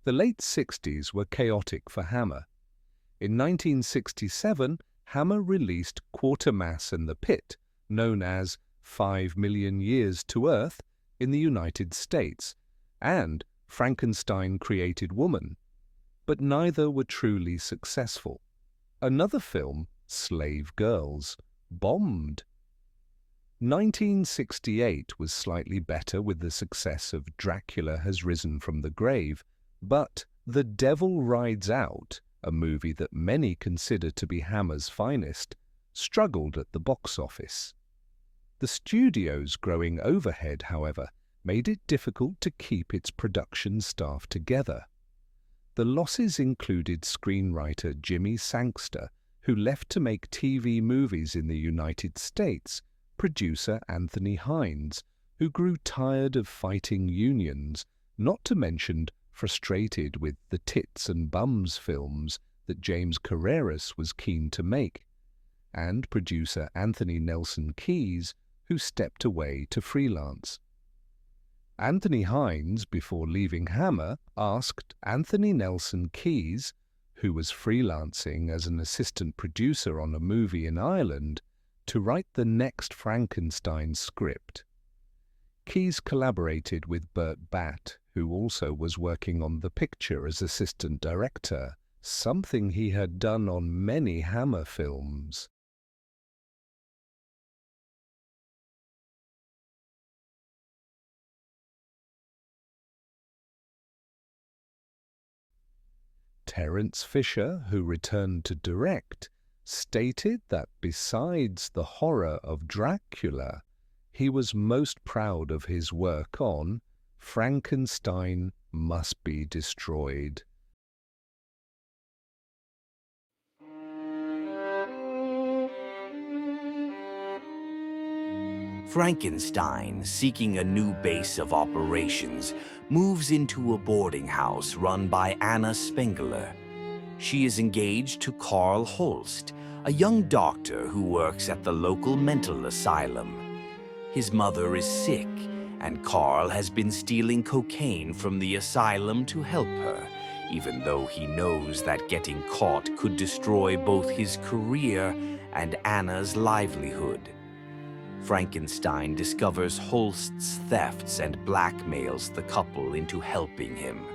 The late 60s were chaotic for Hammer. In 1967, Hammer released Quatermass and the Pit, known as 5 Million Years to Earth, in the United States, and Frankenstein Created Woman. But neither were truly successful. Another film, Slave Girls, bombed. 1968 was slightly better with the success of Dracula Has Risen from the Grave, but The Devil Rides Out, a movie that many consider to be Hammer's finest, struggled at the box office. The studio's growing overhead, however, made it difficult to keep its production staff together. The losses included screenwriter Jimmy Sangster, who left to make TV movies in the United States, producer Anthony Hines, who grew tired of fighting unions, not to mention frustrated with the tits and bums films that James Carreras was keen to make, and producer Anthony Nelson Keyes, who stepped away to freelance. Anthony Hines, before leaving Hammer, asked Anthony Nelson Keyes, who was freelancing as an assistant producer on a movie in Ireland, to write the next Frankenstein script. Keyes collaborated with Burt Batt, who also was working on the picture as assistant director, something he had done on many Hammer films. Terence Fisher, who returned to direct, stated that besides the horror of Dracula, he was most proud of his work on Frankenstein Must Be Destroyed. Frankenstein, seeking a new base of operations, moves into a boarding house run by Anna Spengler. She is engaged to Carl Holst, a young doctor who works at the local mental asylum. His mother is sick, and Carl has been stealing cocaine from the asylum to help her, even though he knows that getting caught could destroy both his career and Anna's livelihood. Frankenstein discovers Holst's thefts and blackmails the couple into helping him.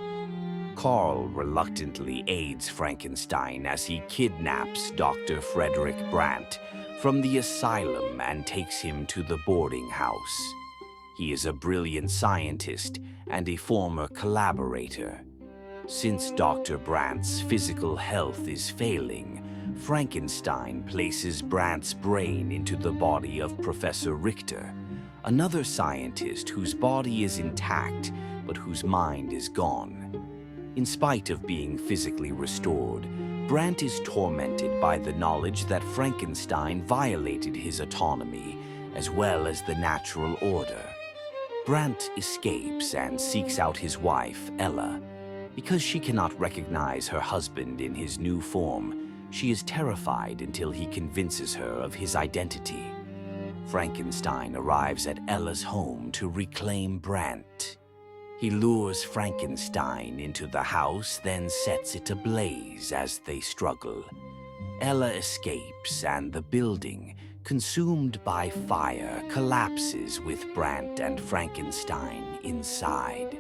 Carl reluctantly aids Frankenstein as he kidnaps Dr. Frederick Brandt from the asylum and takes him to the boarding house. He is a brilliant scientist and a former collaborator. Since Dr. Brandt's physical health is failing, Frankenstein places Brandt's brain into the body of Professor Richter, another scientist whose body is intact but whose mind is gone. In spite of being physically restored, Brandt is tormented by the knowledge that Frankenstein violated his autonomy as well as the natural order. Brandt escapes and seeks out his wife, Ella. Because she cannot recognize her husband in his new form, she is terrified until he convinces her of his identity. Frankenstein arrives at Ella's home to reclaim Brandt. He lures Frankenstein into the house, then sets it ablaze as they struggle. Ella escapes, and the building, consumed by fire, collapses with Brandt and Frankenstein inside.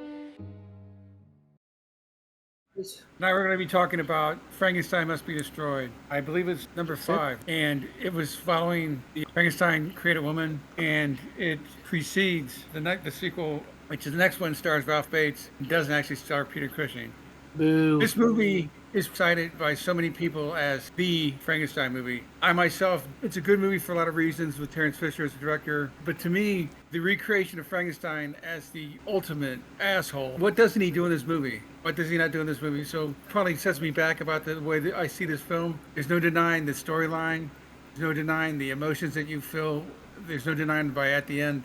Now we're going to be talking about Frankenstein Must Be Destroyed. I believe it's number 5, and it was following the Frankenstein Created Woman, and it precedes the sequel, which is the next one, stars Ralph Bates, and doesn't actually star Peter Cushing. Boo. This movie is cited by so many people as the Frankenstein movie. I myself, it's a good movie for a lot of reasons with Terence Fisher as the director, but to me, the recreation of Frankenstein as the ultimate asshole, what doesn't he do in this movie? What does he not do in this movie? So probably sets me back about the way that I see this film. There's no denying the storyline. There's no denying the emotions that you feel. There's no denying by at the end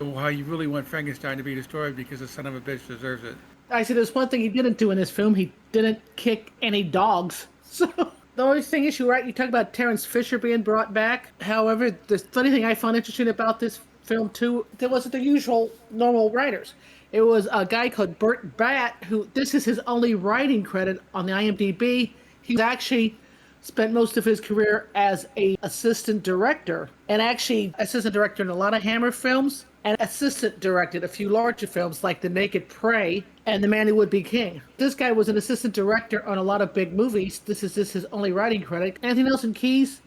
how you really want Frankenstein to be destroyed because the son of a bitch deserves it. I see there's one thing he didn't do in this film. He didn't kick any dogs. So The only thing is, you're right, you talk about Terrence Fisher being brought back. However, the funny thing I found interesting about this film, too, there wasn't the usual normal writers. It was a guy called Burt Batt, who, this is his only writing credit on the IMDb. He actually spent most of his career as a assistant director, and actually assistant director in a lot of Hammer films, and assistant directed a few larger films like The Naked Prey and The Man Who Would Be King. This guy was an assistant director on a lot of big movies. This is just his only writing credit. Anthony Nelson Keys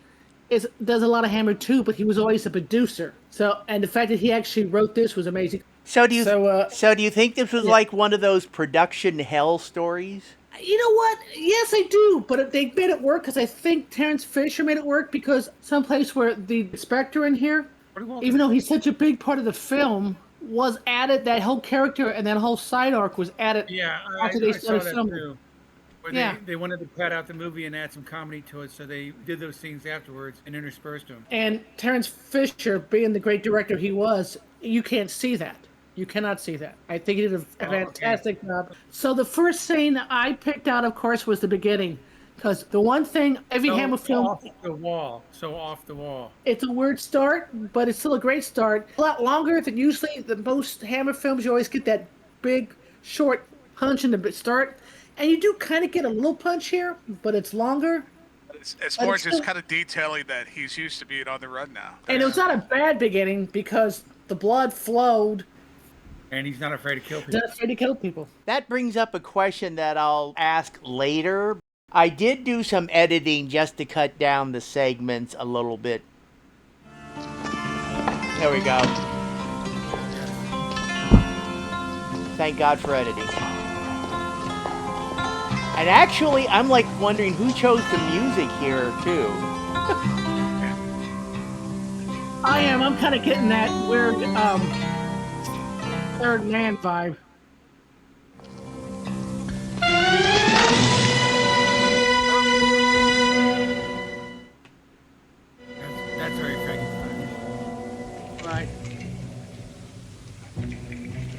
does a lot of Hammer too, but he was always a producer. So, and the fact that he actually wrote this was amazing. So do you think this was like one of those production hell stories? You know what? Yes, I do. But they made it work because I think Terrence Fisher made it work because someplace where the inspector in here, even though he's such a big part of the film, was added, that whole character and that whole side arc was added after they started filming. Where they wanted to cut out the movie and add some comedy to it, so they did those scenes afterwards and interspersed them. And Terrence Fisher, being the great director he was, you can't see that. You cannot see that. I think he did a fantastic job. So the first scene I picked out, of course, was the beginning. Because the one thing every Hammer film... Off the wall. It's a weird start, but it's still a great start. A lot longer than usually the most Hammer films. You always get that big, short punch in the start. And you do kind of get a little punch here, but it's longer. It's more just kind of detailing that he's used to being on the run now. And it was not a bad beginning because the blood flowed. And he's not afraid to kill people. He's not afraid to kill people. That brings up a question that I'll ask later. I did do some editing just to cut down the segments a little bit. There we go. Thank God for editing. And actually, I'm like wondering who chose the music here, too. I am. I'm kind of getting that weird, third man vibe. That's very Frankenstein. Right.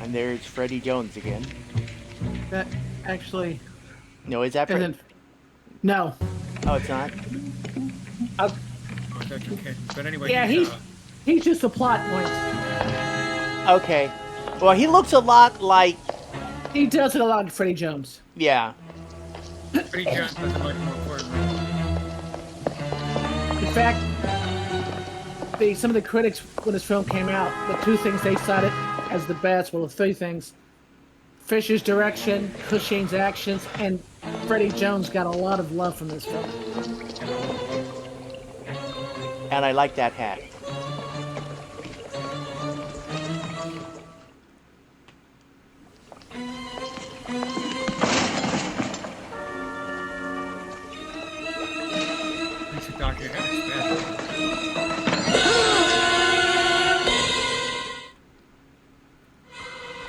And there's Freddy Jones again. That actually... No, is that Freddy? No. Oh, it's not? That's okay. But anyway, yeah, he's just a plot point. Okay. Well, he looks a lot like... He does it a lot to Freddy Jones. Yeah. Freddy Jones does it much more important. In fact, some of the critics, when this film came out, the two things they cited as the best, well, the three things: Fisher's direction, Cushing's actions, and Freddy Jones got a lot of love from this film. And I like that hat.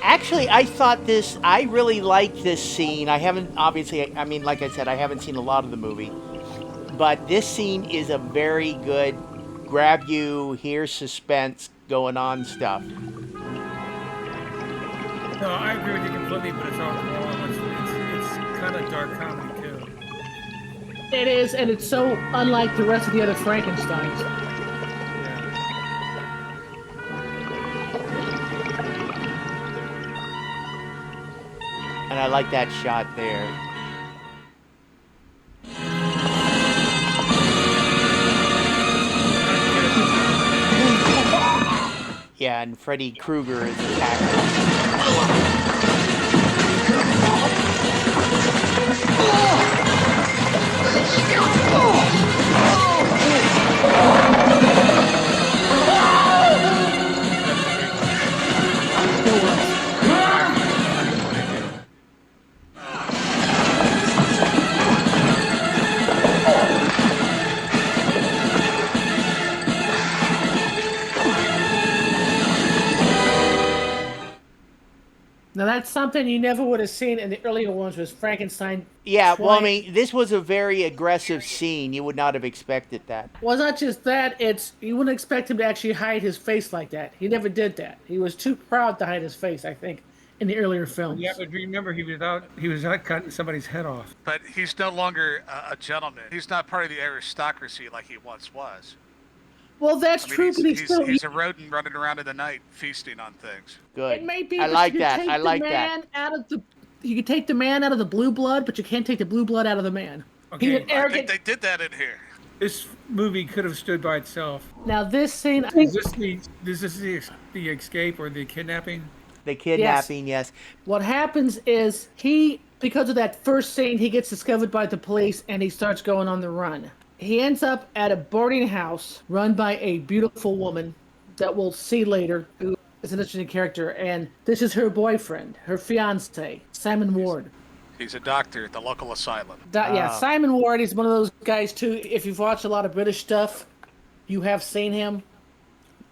Actually, I really like this scene. I haven't, obviously, I mean, like I said, I haven't seen a lot of the movie. But this scene is a very good grab you, hear suspense going on stuff. No, I agree with you completely, but it's all it's kind of dark comedy, too. It is, and it's so unlike the rest of the other Frankensteins. And I like that shot there. Yeah, and Freddy Krueger is attacking. Now that's something you never would have seen in the earlier ones, was Frankenstein. Yeah, well, I mean, this was a very aggressive scene. You would not have expected that. Well, not just that, you wouldn't expect him to actually hide his face like that. He never did that. He was too proud to hide his face, I think, in the earlier films. Yeah, but remember, he was out cutting somebody's head off. But he's no longer a gentleman. He's not part of the aristocracy like he once was. Well, that's true, but he's a rodent running around in the night, feasting on things. Good. It may be. I like that. I like that. You can take the man out of the blue blood, but you can't take the blue blood out of the man. Okay, I think they did that in here. This movie could have stood by itself. Now, this scene. Is this the escape or the kidnapping? The kidnapping, yes. What happens is because of that first scene, he gets discovered by the police and he starts going on the run. He ends up at a boarding house run by a beautiful woman that we'll see later, who is an interesting character. And this is her boyfriend, her fiance, Simon Ward. He's a doctor at the local asylum. Simon Ward is one of those guys, too. If you've watched a lot of British stuff, you have seen him.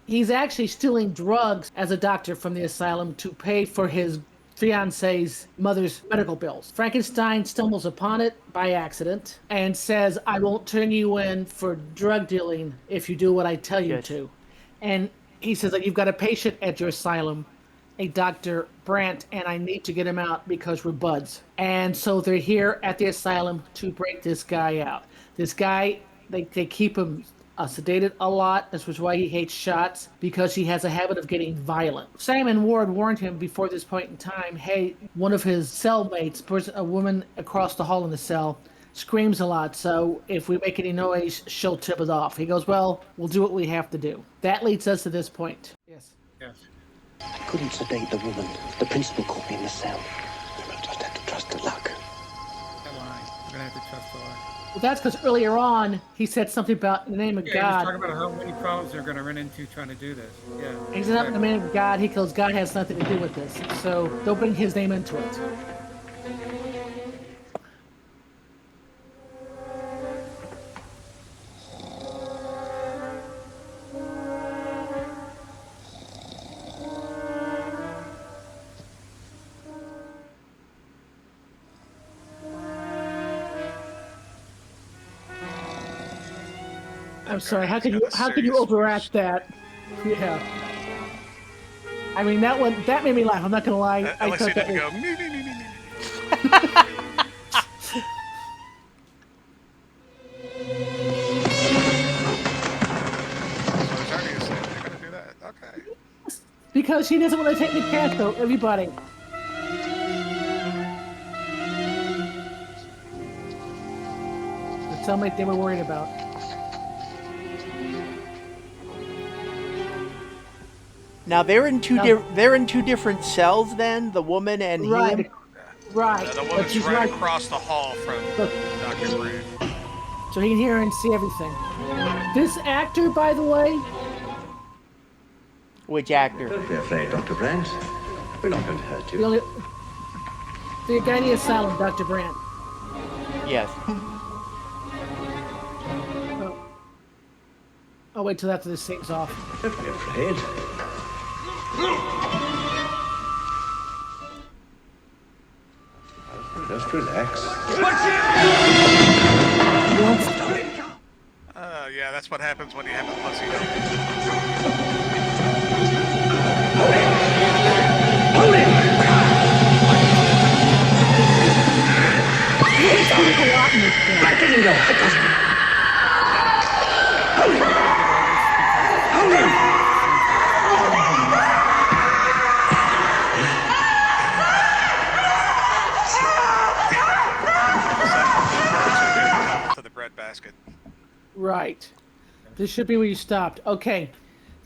He's actually stealing drugs as a doctor from the asylum to pay for his fiance's mother's medical bills. Frankenstein stumbles upon it by accident and says, I won't turn you in for drug dealing if you do what I tell you to. And he says that you've got a patient at your asylum, a Dr. Brandt, and I need to get him out because we're buds. And so they're here at the asylum to break this guy out. This guy, they keep him sedated a lot. This was why he hates shots, because he has a habit of getting violent. Simon Ward warned him before this point in time, hey, one of his cellmates, a woman across the hall in the cell, screams a lot, so if we make any noise, she'll tip us off. He goes, well, we'll do what we have to do. That leads us to this point. Yes. I couldn't sedate the woman. The principal caught me in the cell. I just had to trust to luck. That line. We're going to have to trust the line. Well, that's because earlier on, he said something about the name of God. He was talking about how many problems they're going to run into trying to do this. Yeah. He's not the name of God. He goes, God has nothing to do with this. So don't bring his name into it. I'm sorry. How could you overact that? Yeah. I mean, that made me laugh. I'm not gonna lie. At least he didn't go. Me. Okay. Because he doesn't want to take the chance, though. Everybody. The cellmate they were worried about. Now they're in two different cells then, the woman and him. Right. The woman's right across the hall from Dr. Brandt. So he can hear and see everything. This actor, by the way. Which actor? Don't be afraid, Dr. Brandt. We're not going to hurt you. The guy in the asylum, Dr. Brandt. Yes. I'll wait till after this thing's off. Don't be afraid. Just relax. Yeah, that's what happens when you have a pussy. To the breadbasket. Right. This should be where you stopped. Okay.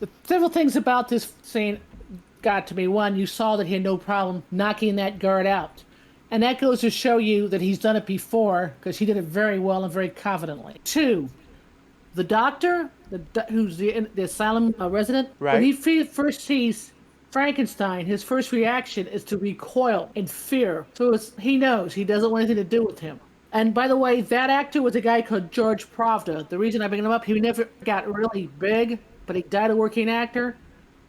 The several things about this scene got to me. One, you saw that he had no problem knocking that guard out. And that goes to show you that he's done it before, because he did it very well and very confidently. Two, the doctor, who's the asylum resident, right. When he first sees Frankenstein, his first reaction is to recoil in fear. So he knows he doesn't want anything to do with him. And by the way, that actor was a guy called George Pravda. The reason I bring him up, he never got really big, but he died a working actor.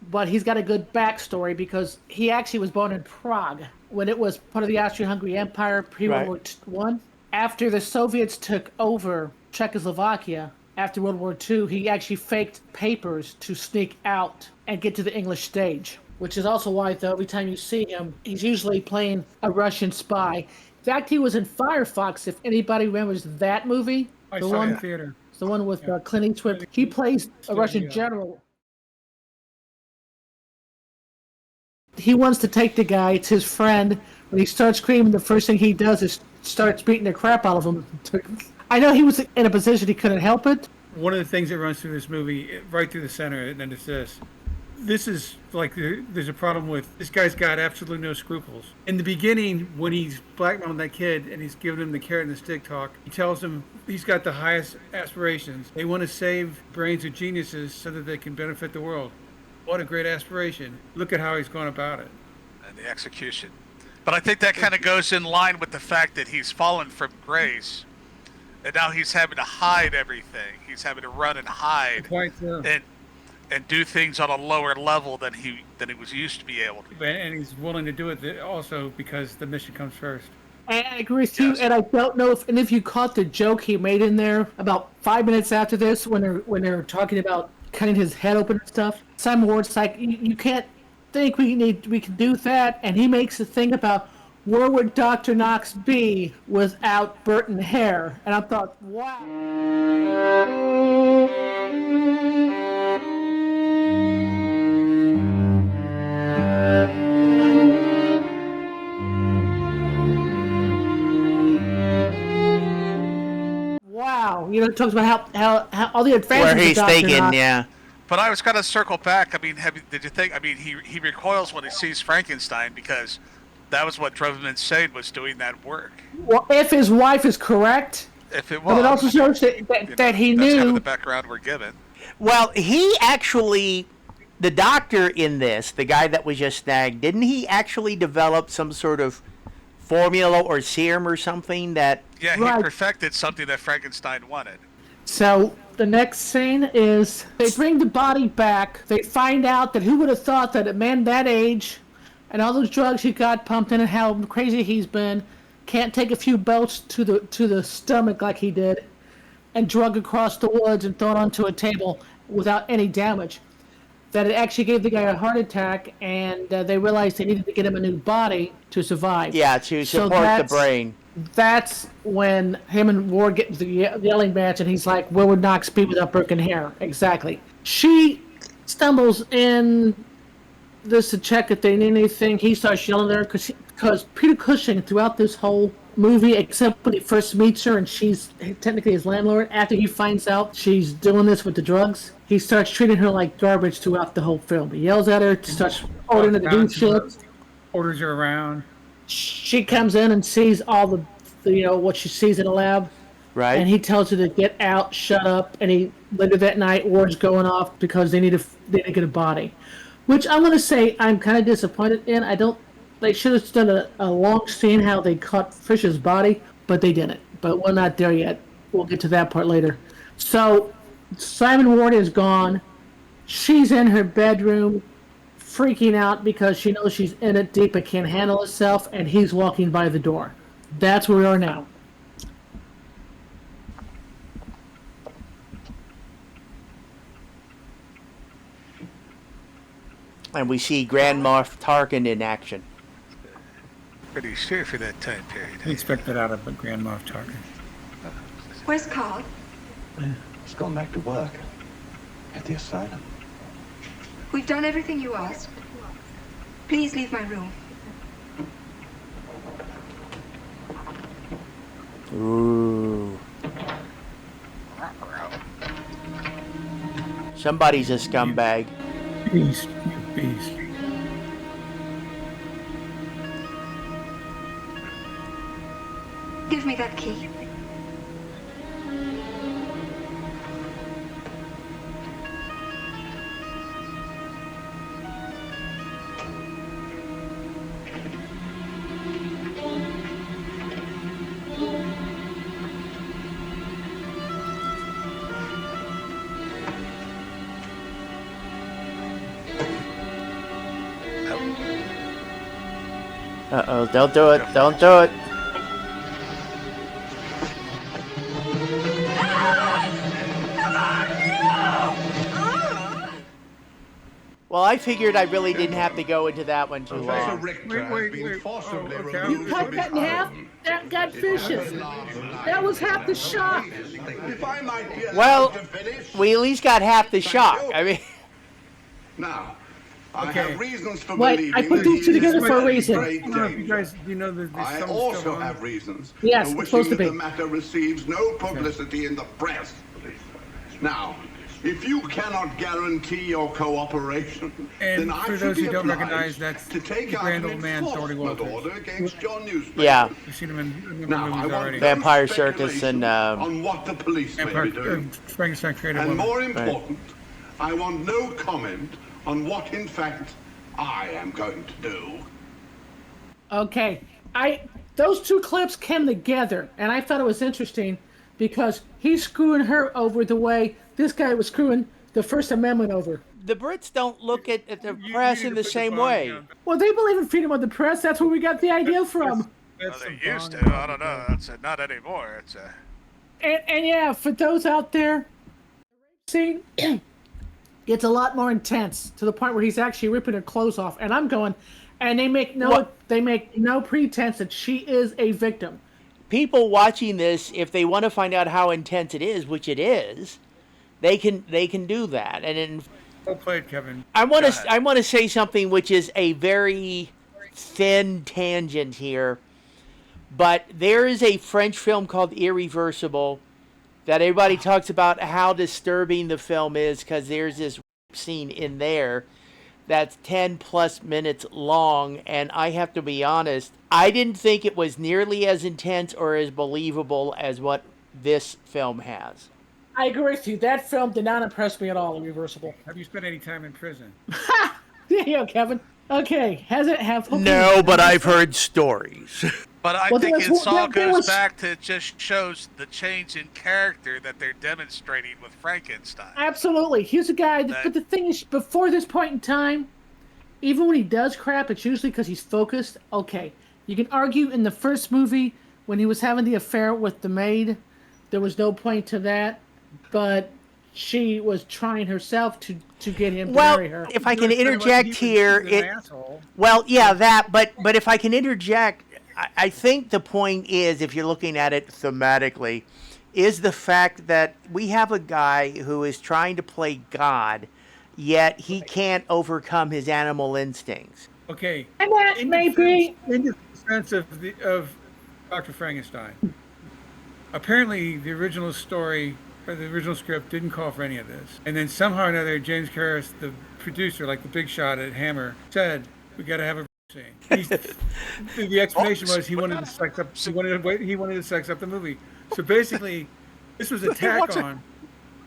But he's got a good backstory because he actually was born in Prague when it was part of the Austro-Hungary Empire pre-World War I. After the Soviets took over Czechoslovakia after World War II, he actually faked papers to sneak out and get to the English stage. which is also why, though, every time you see him, he's usually playing a Russian spy. In fact, he was in Firefox, if anybody remembers that movie. I The saw it in one, theater. the one with Yeah. Clint Eastwood. He plays a Russian general. He wants to take the guy. It's his friend. When he starts screaming, the first thing he does is starts beating the crap out of him. I know he was in a position he couldn't help it. One of the things that runs through this movie, right through the center, and then it's this. This is like there's a problem with this guy's got absolutely no scruples. In the beginning, when he's blackmailing that kid and he's giving him the carrot and the stick talk, he tells him he's got the highest aspirations. They want to save brains of geniuses so that they can benefit the world. What a great aspiration. Look at how he's gone about it. And the execution. But I think that kind of goes in line with the fact that he's fallen from grace, and now he's having to hide everything. He's having to run and hide and do things on a lower level than he was used to be able to. And he's willing to do it also because the mission comes first. I agree with you, and I don't know if you caught the joke he made in there about 5 minutes after this when they're talking about cutting his head open and stuff. Simon Ward's like, you can't think we can do that, and he makes a thing about where would Dr. Knox be without Burton Hare, and I thought, wow. Wow, it talks about how all the advances where he's of Dr. thinking, Knox. yeah. But I was going to circle back. I mean, did you think? I mean, he recoils when he sees Frankenstein because that was what drove him insane, was doing that work. Well, if his wife is correct, if it was, but it also shows that he knew. That's kind of the background we're given. Well, he actually, the doctor in this, the guy that was just snagged, didn't he actually develop some sort of formula or serum or something that? Yeah, he perfected something that Frankenstein wanted. So the next scene is they bring the body back. They find out that who would have thought that a man that age and all those drugs he got pumped in and how crazy he's been can't take a few belts to the stomach like he did and drug across the woods and thrown onto a table without any damage. That it actually gave the guy a heart attack, and they realized they needed to get him a new body to survive. Yeah, to support the brain. That's when him and Ward get into the yelling match, and he's like, where would Knox be without Burton Hare? Exactly. She stumbles in this to check if they need anything. He starts yelling at her because Peter Cushing, throughout this whole movie, except when he first meets her and she's technically his landlord, after he finds out she's doing this with the drugs, he starts treating her like garbage throughout the whole film. He yells at her, starts ordering her to do shit. Orders her around. She comes in and sees all the what she sees in the lab. Right. And he tells her to get out, shut up. And later that night, Ward's going off because they need to get a body. Which I'm going to say I'm kind of disappointed in. They should have done a long scene how they caught Fisher's body, but they didn't. But we're not there yet. We'll get to that part later. So Simon Ward is gone. She's in her bedroom, freaking out because she knows she's in it deep and can't handle herself, and he's walking by the door. That's where we are now. And we see Grand Moff Tarkin in action. Pretty sure for that time period. I expect that out of a Grand Moff Tarkin. Where's Carl? He's gone back to work at the asylum. We've done everything you asked. Please leave my room. Ooh. Somebody's a scumbag. Beast. Beast. Give me that key. Uh-oh, don't do it. Don't do it. Well, I figured I really didn't have to go into that one too Professor long. Richter has been forcibly removed You cut from that his in half? home. That got vicious. That was half the shock. If I might be allowed Well, to finish. we at least got half the Thank shock. you. I mean, Now, I Okay. have reasons for Wait, believing I put that these he two is together for a in reason. great I don't know if you danger. guys, do you know that there's I some also still on? have reasons Yes, for it's wishing supposed to that be. the matter receives no publicity in the press. Now, if you cannot guarantee your cooperation, And then I for should those be who don't obliged recognize, that's to take the out grand an old man, Dorothy enforcement Walters. order against your newspaper. yeah. You've seen him in a number Now, of I movies want already. no Vampire Circus speculation and, on what the police may be doing. Frankenstein Created And Woman. more important, I want no comment on what, in fact, I am going to do. Okay, those two clips came together, and I thought it was interesting because he's screwing her over the way this guy was screwing the First Amendment over. The Brits don't look at the You press need in to the put same bomb way. down. Well, they believe in freedom of the press. That's where we got the idea from. That's Well, some they used bomb to. I don't know. It's not anymore. It's a. And yeah, for those out there, scene it's a lot more intense to the point where he's actually ripping her clothes off, and I'm going, and they make no pretense that she is a victim. People watching this, if they want to find out how intense it is, which it is, they can do that. And in, Well played, Kevin. I want Go ahead. to say something which is a very thin tangent here, but there is a French film called Irreversible that everybody talks about how disturbing the film is because there's this scene in there that's 10 plus minutes long, and I have to be honest, I didn't think it was nearly as intense or as believable as what this film has. I agree with you. That film did not impress me at all. Irreversible. Have you spent any time in prison? There you go, Kevin. Okay, has it have? No, but I've heard stories. But I Well, think there it was- all there goes was- back to it just shows the change in character that they're demonstrating with Frankenstein. Absolutely. Here's a guy. That- But the thing is, before this point in time, even when he does crap, it's usually because he's focused. Okay, you can argue in the first movie when he was having the affair with the maid, there was no point to that, but she was trying herself to get him to marry her. If I can interject here, He's an asshole. well, yeah, that, but if I can interject, I think the point is, if you're looking at it thematically, is the fact that we have a guy who is trying to play God, yet he can't overcome his animal instincts. Okay. And that may be. In defense of Dr. Frankenstein, apparently the original story or the original script didn't call for any of this, and then somehow or another, James Karras, the producer, like the big shot at Hammer, said we got to have a scene. The explanation was he wanted to sex up. He wanted to sex up the movie. So basically, this was a tack on.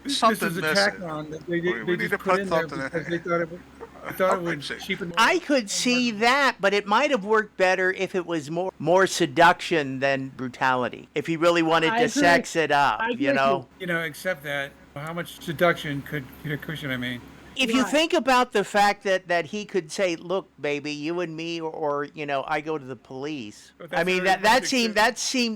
This was a tack on that they We need just to put put in there something because in they thought it would cheapen. I could see that, but it might have worked better if it was more seduction than brutality. If he really wanted I to agree. sex it up, I agree you know. Except that how much seduction could Peter Cushing? I mean. If you Right. think about the fact that he could say, "Look, baby, you and me, or I go to the police." But I that's mean very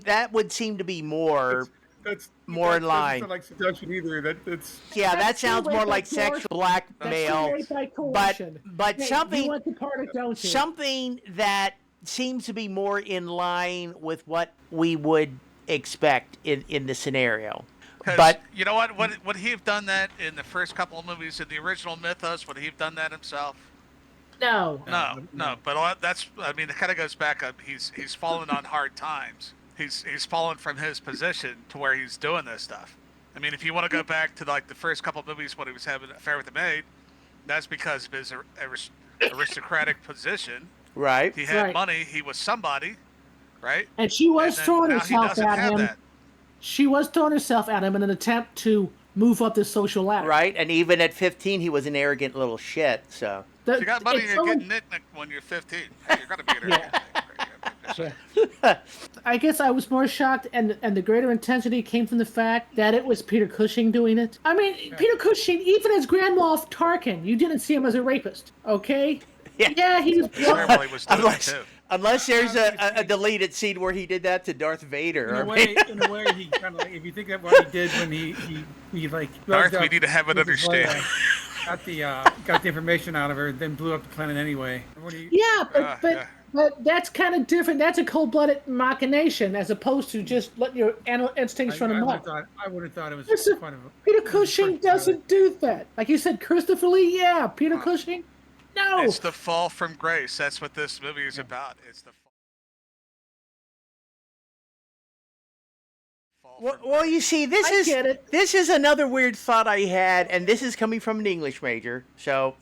that would seem to be more. That's More in that doesn't line. sound like seduction either. That's Yeah, that That's sounds still more rape like by sexual coercion. blackmail. That's by coercion. But Hey, something You want the part, don't you? something that seems to be more in line with what we would expect in the scenario. But you know what? Would he have done that in the first couple of movies in the original Mythos? Would he have done that himself? No. No. But that's. I mean, it kind of goes back up. He's fallen on hard times. He's fallen from his position to where he's doing this stuff. I mean, if you want to go back to like the first couple of movies when he was having an affair with the maid, that's because of his aristocratic position. right. He had Right. money. He was somebody, right? And she was And then throwing now he herself doesn't at have him. that. She was throwing herself at him in an attempt to move up the social ladder. Right, and even at 15, he was an arrogant little shit. So If you got money, it's you're so- getting knick-knack when you're 15. Hey, you're gonna be an Yeah. idiot. I guess I was more shocked, and the greater intensity came from the fact that it was Peter Cushing doing it. I mean, Peter Cushing, even as Grand Moff Tarkin, you didn't see him as a rapist, okay? Yeah. He was. Everybody was doing it too. unless there's a deleted scene where he did that to Darth Vader. in a way, he kind of like if you think of what he did when he like. Darth, drugged we up need to have an with his understanding. got the information out of her, then blew up the planet anyway. Yeah, but that's kind of different. That's a cold-blooded machination as opposed to just letting your animal instincts run amok. I would have thought it was fun of Peter Cushing doesn't do that. Like you said, Christopher Lee, yeah. Peter Cushing, no. It's the fall from grace. That's what this movie is about. It's the Well, you see, this is another weird thought I had, and this is coming from an English major, so,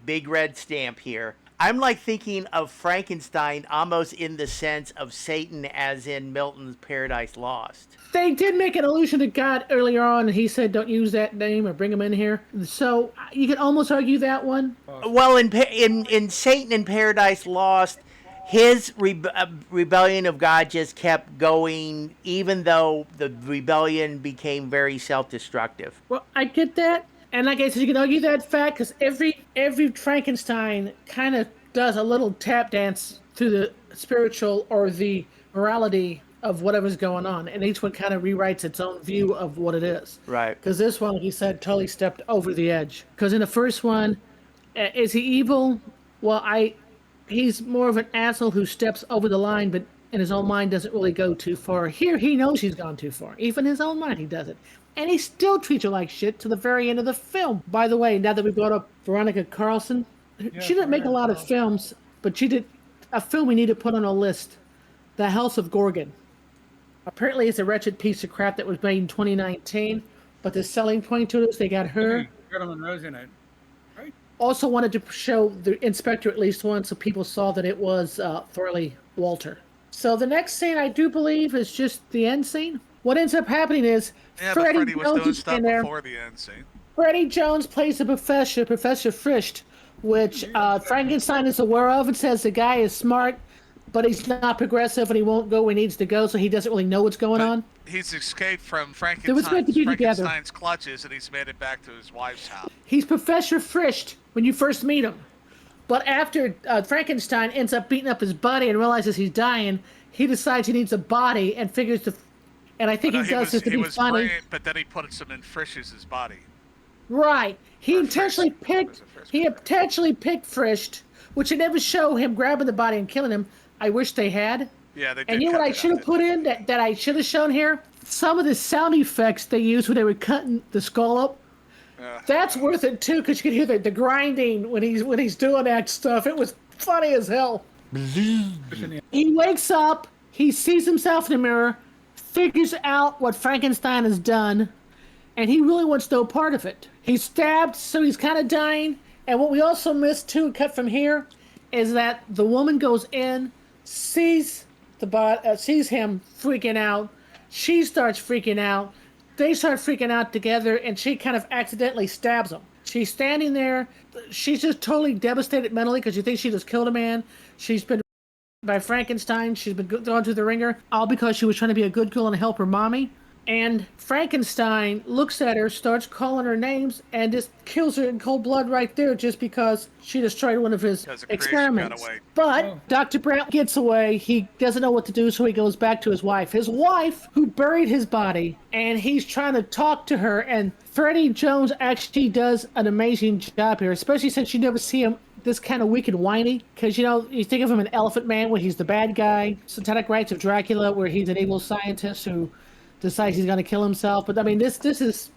big red stamp here. I'm like thinking of Frankenstein almost in the sense of Satan as in Milton's Paradise Lost. They did make an allusion to God earlier on, and he said don't use that name or bring him in here. So you could almost argue that one. Well, in Satan in Paradise Lost, his rebellion of God just kept going, even though the rebellion became very self-destructive. Well, I get that. And like I said, you can argue that fact because every Frankenstein kind of does a little tap dance through the spiritual or the morality of whatever's going on. And each one kind of rewrites its own view of what it is. Right. Because this one, like you said, totally stepped over the edge. Because in the first one, is he evil? Well, he's more of an asshole who steps over the line, but in his own mind doesn't really go too far. Here, he knows he's gone too far. Even in his own mind, he does it. And he still treats her like shit to the very end of the film. By the way, now that we brought up Veronica Carlson, she didn't make a lot of films, but she did a film we need to put on a list, The House of Gorgon. Apparently, it's a wretched piece of crap that was made in 2019, but the selling point to it is they got her. Marilyn Monroe's in it. Also wanted to show the inspector at least once so people saw that it was Thorley Walter. So the next scene, I do believe, is just the end scene. What ends up happening is Freddy was doing stuff before the end scene. Freddy Jones plays the professor, Professor Frischt, which Frankenstein is aware of and says the guy is smart, but he's not progressive and he won't go where he needs to go, so he doesn't really know what's going on. He's escaped from Frankenstein's clutches and he's made it back to his wife's house. He's Professor Frischt when you first meet him. But after Frankenstein ends up beating up his buddy and realizes he's dying, he decides he needs a body and figures to... And I think he does this to be funny. Brilliant, but then he puts him in Frisch's body. Right. He intentionally picked Frischt, which they never show him grabbing the body and killing him. I wish they had. Yeah, they did. And you know what I should have put in that I should have shown here? Some of the sound effects they used when they were cutting the skull up. That's worth it too, because you could hear the grinding when he's doing that stuff. It was funny as hell. He wakes up, he sees himself in the mirror, figures out what Frankenstein has done, and he really wants no part of it. He's stabbed, so he's kind of dying. And what we also missed too, cut from here, is that the woman goes in, sees him freaking out. She starts freaking out. They start freaking out together, and she kind of accidentally stabs him. She's standing there. She's just totally devastated mentally because she thinks she just killed a man. She's been by Frankenstein. She's been thrown through the ringer, all because she was trying to be a good girl and help her mommy. And Frankenstein looks at her, starts calling her names, and just kills her in cold blood right there just because she destroyed one of his experiments. But Dr. Brown gets away. He doesn't know what to do, so he goes back to his wife. His wife, who buried his body, and he's trying to talk to her. And Freddy Jones actually does an amazing job here, especially since you never see him this kind of weak and whiny. Because, you think of him in Elephant Man, where he's the bad guy. Satanic Rites of Dracula, where he's an evil scientist who decides he's going to kill himself. But I mean, this is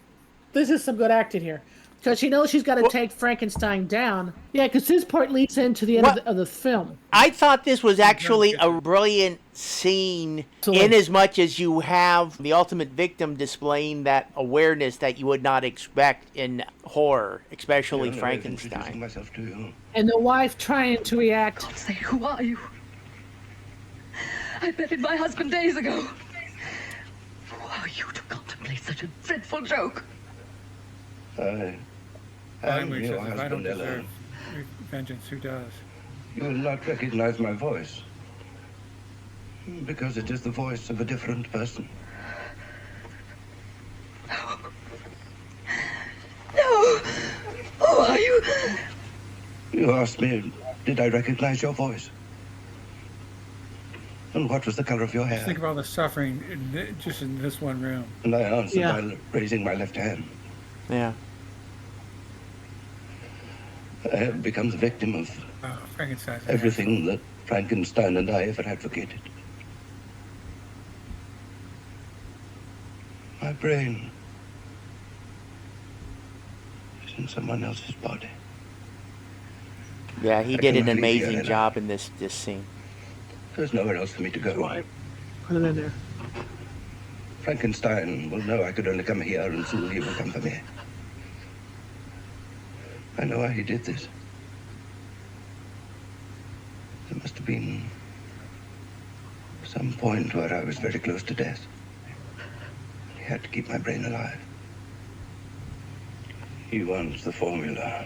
some good acting here, because she knows she's got to take Frankenstein down. Yeah, because this part leads into the end of the film. I thought this was actually a brilliant scene, in as much as you have the ultimate victim displaying that awareness that you would not expect in horror, especially Frankenstein. And the wife trying to react. God say, who are you? I buried my husband days ago. Who are you to contemplate such a dreadful joke? I don't deserve vengeance. Who does? You will not recognize my voice, because it is the voice of a different person. No! Who are you? You asked me, did I recognize your voice? And what was the color of your hair? Just think of all the suffering just in this one room. And I answered by raising my left hand. Yeah. I have become the victim of Frankenstein's everything that Frankenstein and I ever advocated. My brain is in someone else's body. Yeah, he did an amazing job in this scene. There's nowhere else for me to go. Right. Put it in there. Frankenstein will know I could only come here, and soon he will come for me. I know why he did this. There must have been some point where I was very close to death. He had to keep my brain alive. He wants the formula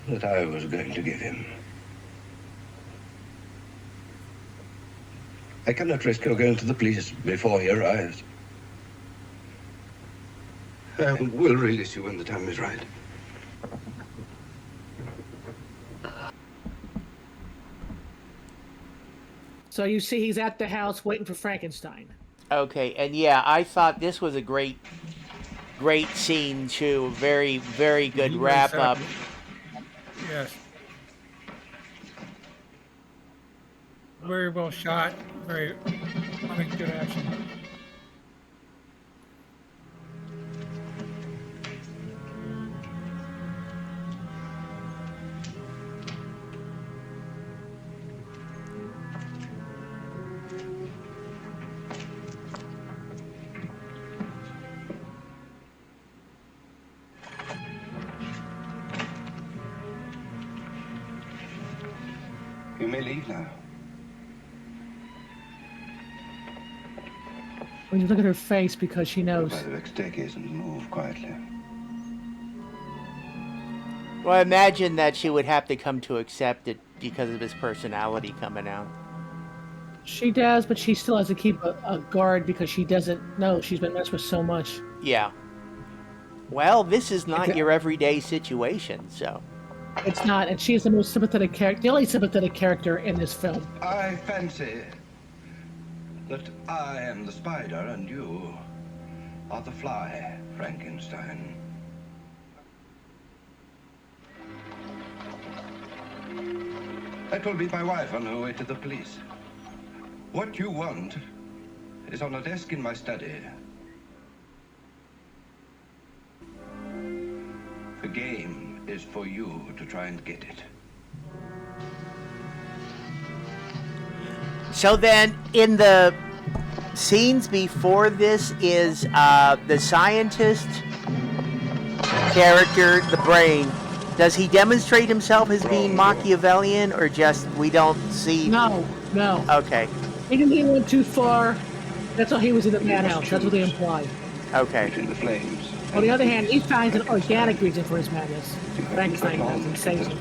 that I was going to give him. I cannot risk your going to the police before he arrives. I will release you when the time is right. So you see he's at the house waiting for Frankenstein. Okay, and yeah, I thought this was a great scene too. Very, very good wrap up. Yes. Very well shot. Very good action. You may leave now. When you look at her face, because she knows. By the back staircase and move quietly. Well, I imagine that she would have to come to accept it because of his personality coming out. She does, but she still has to keep a guard because she doesn't know. She's been messed with so much. Yeah. Well, this is not your everyday situation, so. It's not, and she's the most sympathetic character, the only sympathetic character in this film. I fancy that I am the spider and you are the fly, Frankenstein. That will be my wife on her way to the police. What you want is on a desk in my study. The game is for you to try and get it. So then, in the scenes before this is the scientist character, the brain. Does he demonstrate himself as being Machiavellian, or just we don't see? No. Okay. He didn't even went too far. That's why he was in the madhouse. That's what they imply. Okay. Between the flames. On the other hand, he finds an organic reason for his madness. Frankenstein does and saves him.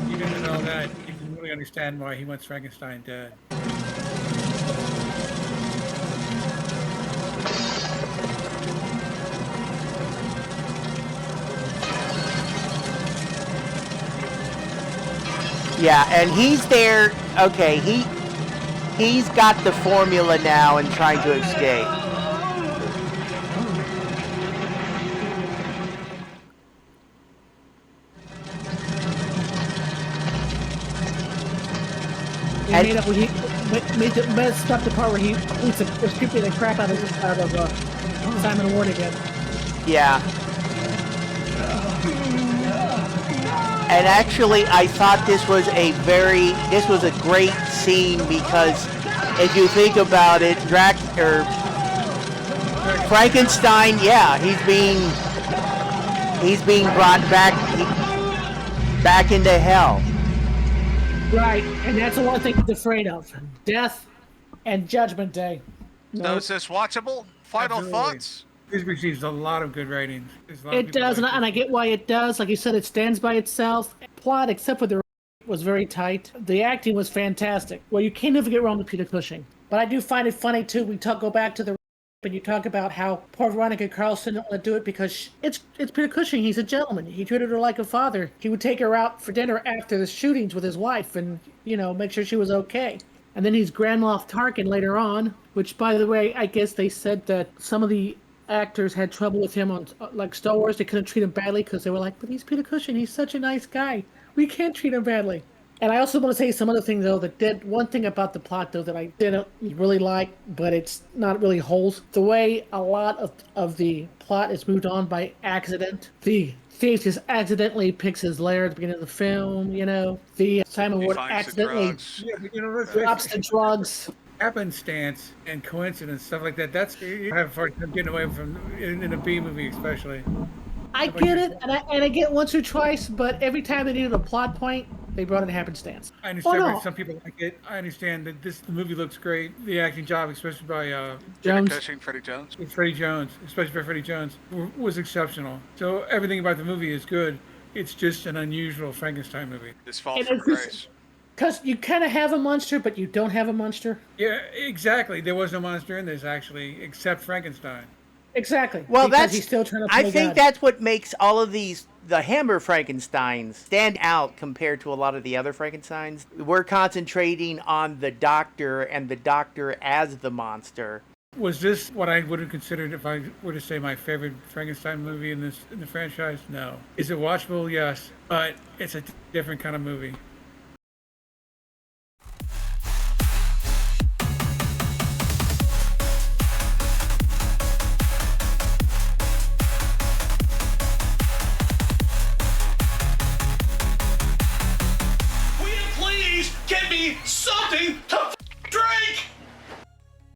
You didn't know that. You can really understand why he wants Frankenstein dead. Yeah, and he's there. Okay, he's got the formula now and trying to escape. He messed up the part where he was creeping the crap out of Simon Ward again. Yeah. And actually, I thought this was a great scene because, if you think about it, Frankenstein, yeah, he's being brought back into hell. Right, and that's the one thing he's afraid of: death and Judgment Day. So is this watchable? Final thoughts? This receives a lot of good ratings. It does, and I get why it does. Like you said, it stands by itself. Plot, except for the was very tight. The acting was fantastic. Well, you can't never get wrong with Peter Cushing. But I do find it funny too. Go back to the and you talk about how poor Veronica Carlson didn't want to do it because it's Peter Cushing. He's a gentleman. He treated her like a father. He would take her out for dinner after the shootings with his wife and make sure she was okay. And then he's Grand Moff Tarkin later on, which, by the way, I guess they said that some of the actors had trouble with him on like Star Wars. They couldn't treat him badly because they were like, "But he's Peter Cushing. He's such a nice guy. We can't treat him badly." And I also want to say some other thing though that did one thing about the plot though that I didn't really like, but it's not really holes. The way a lot of the plot is moved on by accident. The thief just accidentally picks his lair at the beginning of the film. The Simon Ward accidentally drops the drugs. Happenstance and coincidence, stuff like that. That's you have a hard time getting away from in a B movie, especially. I get it, and I get it once or twice, but every time they needed a plot point, they brought in happenstance. I understand why some people like it. I understand that the movie looks great. The acting job, especially by Jones, Freddie Jones, especially by Freddy Jones, was exceptional. So everything about the movie is good. It's just an unusual Frankenstein movie. This falls from grace. Because you kind of have a monster, but you don't have a monster. Yeah, exactly. There was no monster in this, actually, except Frankenstein. Exactly. Well, because he's still trying to play I think God. that's what makes all of the Hammer Frankensteins stand out compared to a lot of the other Frankensteins. We're concentrating on the doctor and the doctor as the monster. Was this what I would have considered if I were to say my favorite Frankenstein movie in the franchise? No. Is it watchable? Yes, but it's a different kind of movie.